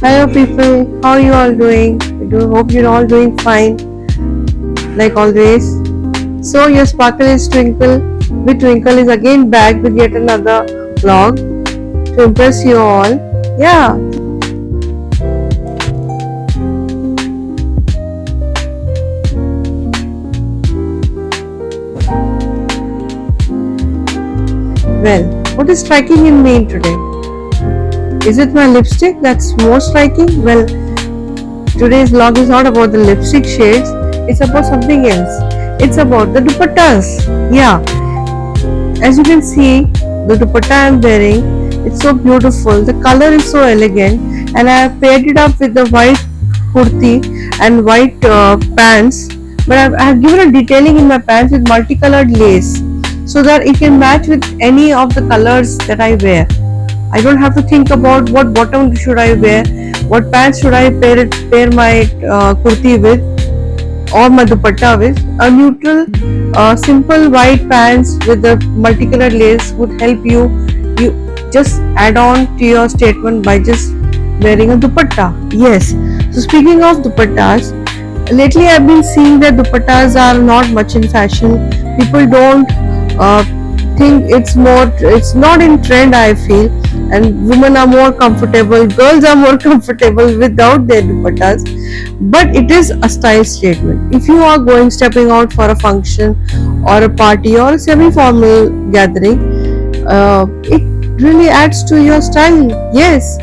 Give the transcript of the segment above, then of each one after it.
Hello people, how are you all doing? I do hope you're all doing fine, like always. So your sparkle is Twinkle with Twinkle is again back with yet another vlog to impress you all. Yeah, well, what is striking in me today? Is it my lipstick that's more striking? Well, today's vlog is not about the lipstick shades, it's about something else. It's about the dupattas. Yeah, as you can see, the dupatta I am wearing, it's so beautiful. The color is so elegant, and I have paired it up with the white kurti and white pants. But I have given a detailing in my pants with multicolored lace, so that it can match with any of the colors that I wear. I don't have to think about what bottom should I wear, what pants should I pair my kurti with or my dupatta with. A neutral, simple white pants with the multicolored lace would help you. You just add on to your statement by just wearing a dupatta. Yes. So speaking of dupattas, lately I've been seeing that dupattas are not much in fashion. People don't think it's not in trend, I feel, and women are more comfortable, girls are more comfortable without their dupattas, but it is a style statement. If you are stepping out for a function or a party or a semi-formal gathering, it really adds to your style. Yes,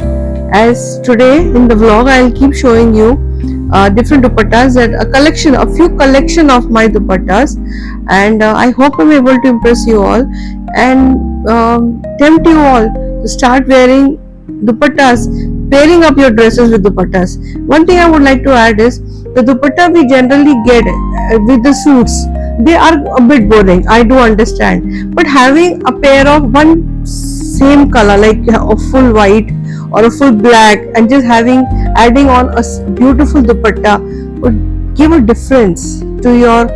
as today in the vlog I'll keep showing you different dupattas, that a few collection of my dupattas, and I hope I'm able to impress you all and tempt you all to start wearing dupattas, pairing up your dresses with dupattas. One thing I would like to add is the dupatta we generally get with the suits, they are a bit boring, I do understand, but having a pair of one same color, like a full white or a full black, and just adding on a beautiful dupatta would give a difference to your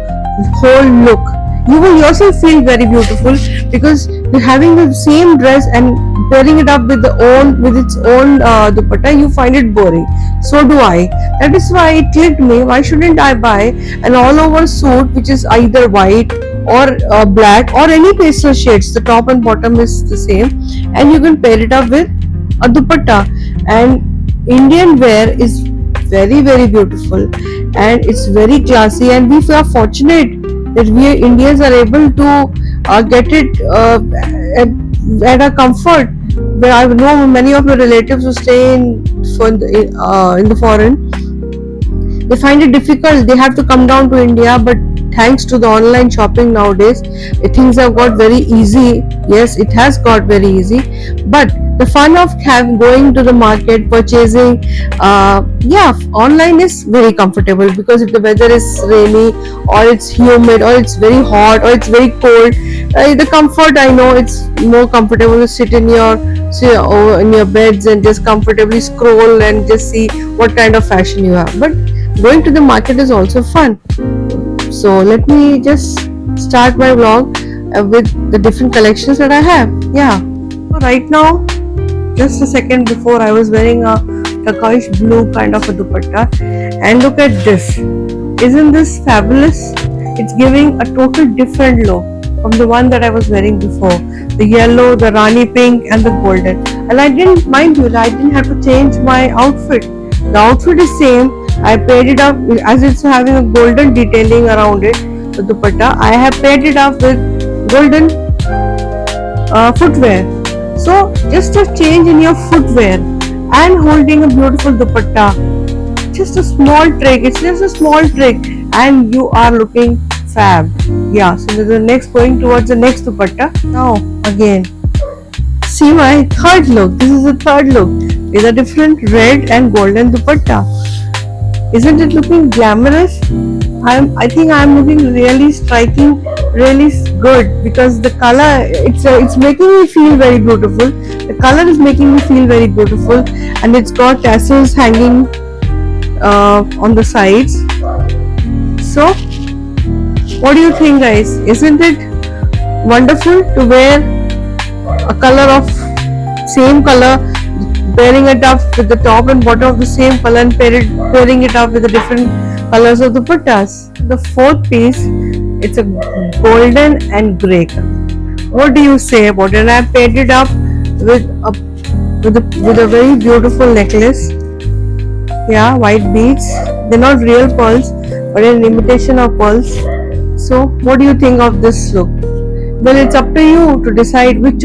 whole look. You will yourself feel very beautiful because you're having the same dress and pairing it up with its own dupatta, you find it boring. So do I. That is why it clicked me. Why shouldn't I buy an all-over suit which is either white or black or any pastel shades? The top and bottom is the same, and you can pair it up with a dupatta. And Indian wear is very beautiful and it's very classy, and we are fortunate that we Indians are able to get it at a comfort. Where I know many of my relatives who stay in the foreign, they find it difficult. They have to come down to India, but thanks to the online shopping nowadays, things have got very easy. Yes, it has got very easy, but the fun of going to the market, purchasing, online is very comfortable, because if the weather is rainy or it's humid or it's very hot or it's very cold, the comfort, I know it's more comfortable to sit in your beds and just comfortably scroll and just see what kind of fashion you have. But going to the market is also fun. So let me just start my vlog with the different collections that I have. Yeah. So right now, just a second before, I was wearing a turquoise blue kind of a dupatta, and look at this. Isn't this fabulous? It's giving a total different look from the one that I was wearing before. The yellow, the rani pink and the golden. And I didn't mind you, I didn't have to change my outfit. The outfit is same. I paired it up, as it's having a golden detailing around it, the dupatta. I have paired it up with golden footwear. So just a change in your footwear and holding a beautiful dupatta, just a small trick. It's just a small trick, and you are looking fab. Yeah. So going towards the next dupatta. Now again, see my third look. This is the third look. With a different red and golden dupatta. Isn't it looking glamorous? I think I'm looking really striking, really good, because the color, it's making me feel very beautiful. The color is making me feel very beautiful, and it's got tassels hanging on the sides. So what do you think, guys? Isn't it wonderful to wear a color of same color, pairing it up with the top and bottom of the same color and pairing it up with the different colors of dupattas. The fourth piece, it's a golden and grey color. What do you say about it? And I paired it up with a very beautiful necklace. Yeah, white beads. They're not real pearls, but an imitation of pearls. So, what do you think of this look? Well, it's up to you to decide which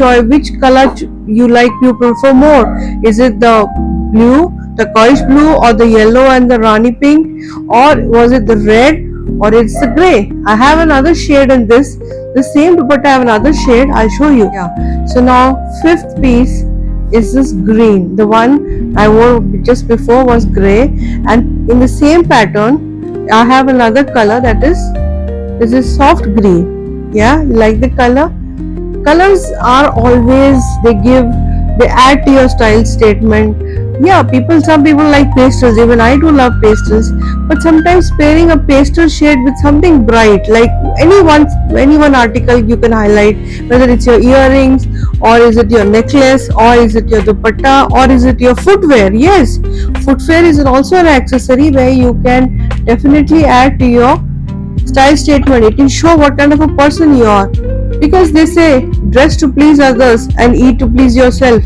color you like, you prefer more. Is it the blue, turquoise blue, or the yellow and the Rani pink, or was it the red, or it's the grey? I have another shade in this. The same dupatta I have another shade. I'll show you. Yeah. So now fifth piece is this green. The one I wore just before was grey, and in the same pattern, I have another color that is this is soft green. Yeah, you like the color? Colors are always they add to your style statement. Yeah, some people like pastels. Even I do love pastels, but sometimes pairing a pastel shade with something bright, like any one article you can highlight, whether it's your earrings, or is it your necklace, or is it your dupatta, or is it your footwear. Yes, footwear is also an accessory where you can definitely add to your style statement. It can show what kind of a person you are, because they say dress to please others and eat to please yourself.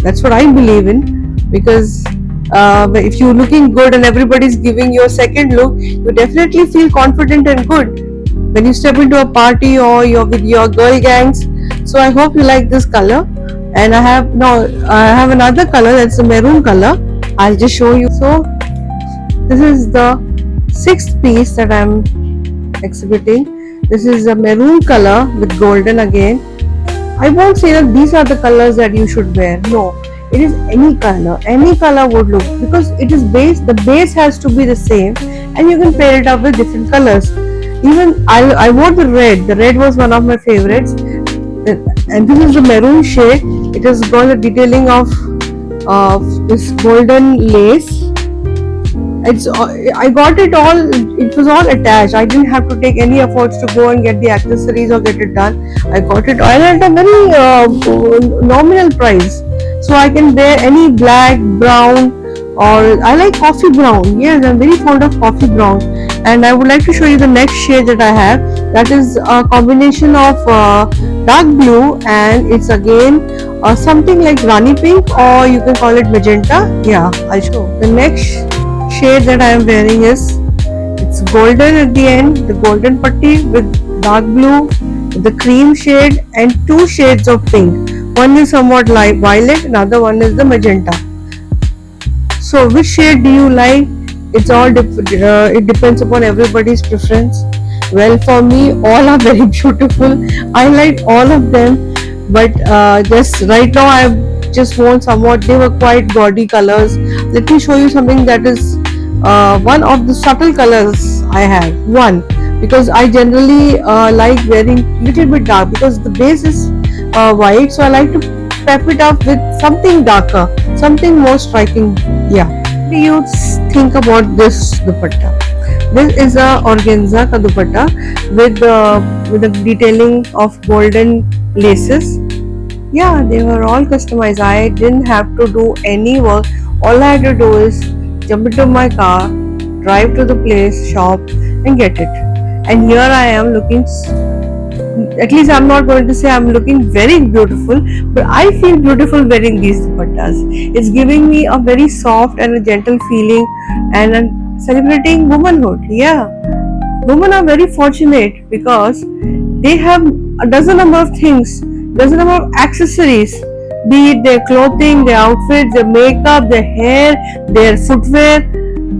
That's what I believe in, because if you're looking good and everybody's giving you a second look, you definitely feel confident and good when you step into a party or you're with your girl gangs. So I hope you like this color. And I have another color, that's a maroon color. I'll just show you. So this is the sixth piece that I'm exhibiting. This is a maroon color with golden again. I won't say that these are the colors that you should wear. No, it is any color. Any color would look, because it is the base has to be the same, and you can pair it up with different colors. Even I wore the red. The red was one of my favorites, and this is the maroon shade. It has got a detailing of this golden lace. I got it all. It was all attached. I didn't have to take any efforts to go and get the accessories or get it done. I got it all at a very nominal price. So I can wear any black, brown, or I like coffee brown. Yes, I'm very fond of coffee brown. And I would like to show you the next shade that I have. That is a combination of dark blue, and it's again something like Rani pink, or you can call it magenta. Yeah, I'll show. The next shade that I am wearing is, it's golden at the end, the golden putty with dark blue, the cream shade, and two shades of pink. One is somewhat light violet, another one is the magenta. So which shade do you like? It depends upon everybody's preference. Well, for me, all are very beautiful. I like all of them, but just right now I've just worn somewhat, they were quite gaudy colors. Let me show you something that is one of the subtle colors I have. One, because I generally like wearing little bit dark, because the base is white, so I like to pep it up with something darker, something more striking. Yeah. What do you think about this dupatta? This is a organza ka dupatta with a detailing of golden laces. Yeah, they were all customized. I didn't have to do any work. All I had to do is jump into my car, drive to the place, shop, and get it. And here I am looking, at least I'm not going to say I'm looking very beautiful, but I feel beautiful wearing these dupattas. It's giving me a very soft and a gentle feeling, and celebrating womanhood. Yeah, women are very fortunate because they have a dozen number of things, dozen number of accessories, be it their clothing, their outfits, their makeup, their hair, their footwear.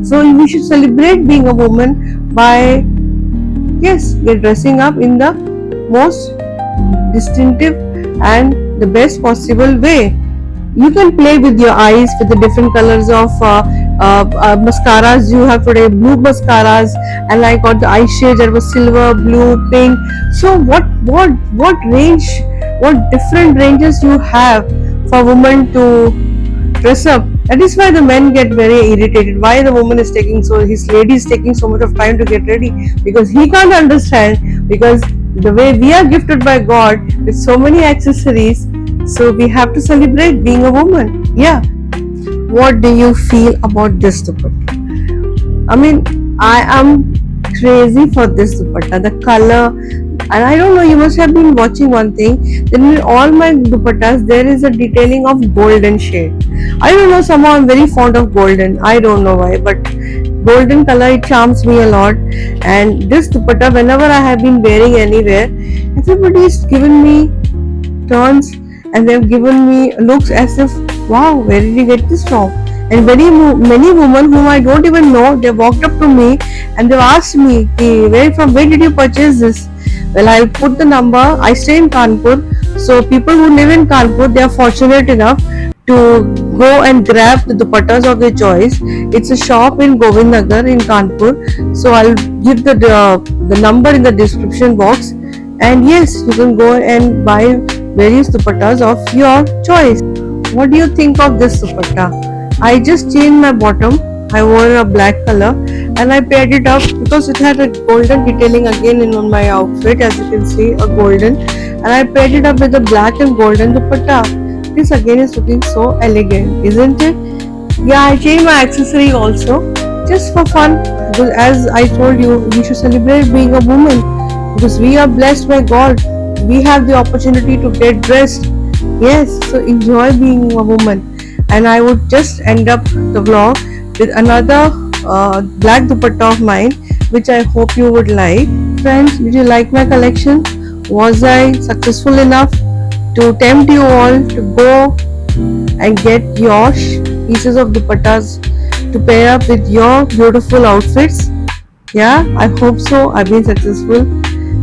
So we should celebrate being a woman by, yes, we're dressing up in the most distinctive and the best possible way. You can play with your eyes with the different colors of mascaras you have today, blue mascaras, and I got the eye shades that was silver, blue, pink. So what range, what different ranges you have for women to dress up. That is why the men get very irritated. Why the woman is his lady is taking so much of time to get ready, because he can't understand, because the way we are gifted by God with so many accessories, So we have to celebrate being a woman. Yeah. What do you feel about this dupatta? I mean, I am crazy for this dupatta. The color, and I don't know. You must have been watching one thing. Then in all my dupattas, there is a detailing of golden shade. I don't know. Somehow I'm very fond of golden. I don't know why, but golden color it charms me a lot. And this dupatta, whenever I have been wearing anywhere, everybody is giving me turns and they've given me looks as if, wow, where did you get this from? And many women whom I don't even know, they walked up to me and they've asked me, "Hey, where did you purchase this?" Well, I'll put the number. I stay in Kanpur, so people who live in Kanpur, they are fortunate enough to go and grab the dupattas of their choice. It's a shop in Govindnagar in Kanpur. So I'll give the number in the description box. And yes, you can go and buy various dupattas of your choice. What do you think of this dupatta? I just changed my bottom. I wore a black color and I paired it up because it had a golden detailing again in on my outfit, as you can see, a golden, and I paired it up with a black and golden dupatta. This again is looking so elegant, isn't it? Yeah, I changed my accessory also just for fun. Because as I told you, we should celebrate being a woman because we are blessed by God. We have the opportunity to get dressed. Yes, so enjoy being a woman. And I would just end up the vlog with another black dupatta of mine, which I hope you would like. Friends, did you like my collection? Was I successful enough to tempt you all to go and get your pieces of dupattas to pair up with your beautiful outfits? Yeah, I hope so. I've been successful.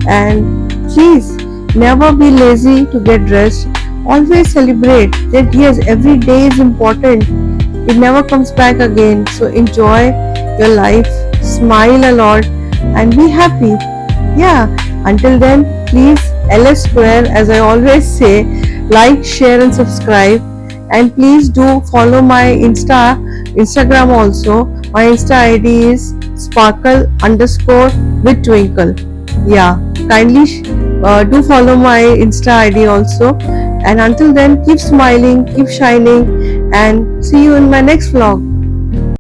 And please never be lazy to get dressed. Always celebrate that yes, every day is important. It never comes back again. So enjoy your life, smile a lot, and be happy. Yeah, until then, please LS Square, as I always say, like, share, and subscribe. And please do follow my Instagram also. My Insta ID is sparkle_with_twinkle. Yeah, kindly do follow my Insta ID also. And until then, keep smiling, keep shining, and see you in my next vlog.